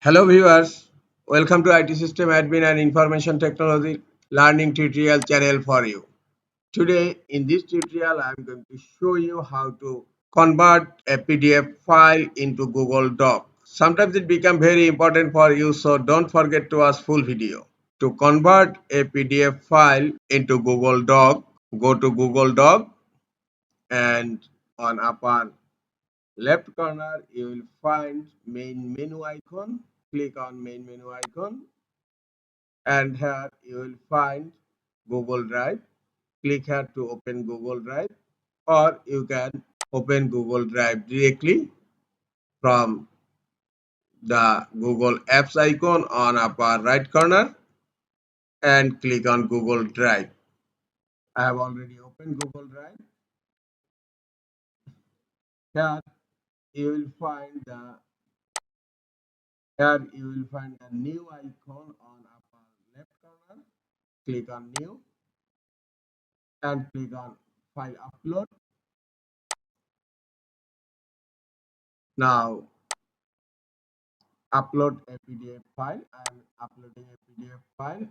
Hello viewers, welcome to IT System Admin and Information Technology Learning Tutorial channel for you. Today in this tutorial I am going to show you how to convert a PDF file into Google Doc. Sometimes it becomes very important for you, so don't forget to watch full video. To convert a PDF file into Google Doc, go to Google Doc and on upper left corner you will find main menu icon. Click on main menu icon and here you will find Google Drive. Click here to open Google Drive, or you can open Google Drive directly from the Google Apps icon on upper right corner and click on Google Drive. I have already opened Google Drive. Here you will find a new icon on upper left corner. Click on new and click on file upload. Now upload a PDF file. I am uploading a PDF file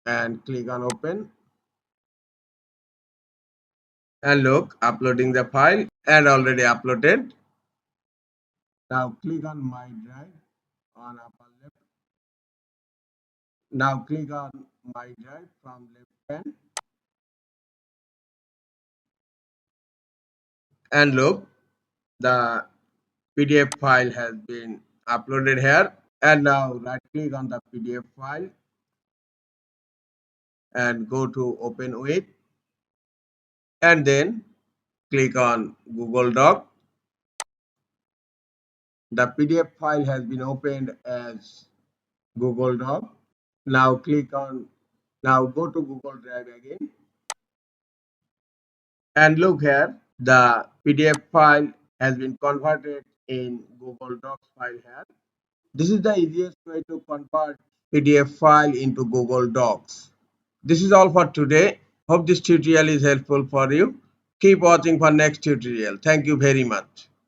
and click on open. And look, uploading the file and already uploaded. Now click on my drive on upper left. Now click on my drive from left hand and look, the PDF file has been uploaded here. And now right click on the PDF file and go to open with, and then click on Google Doc. The PDF file has been opened as Google Doc. Now go to Google Drive again and look here, the PDF file has been converted in Google Docs file here. This is the easiest way to convert PDF file into Google Docs. This is all for today. Hope this tutorial is helpful for you. Keep watching for next tutorial. Thank you very much.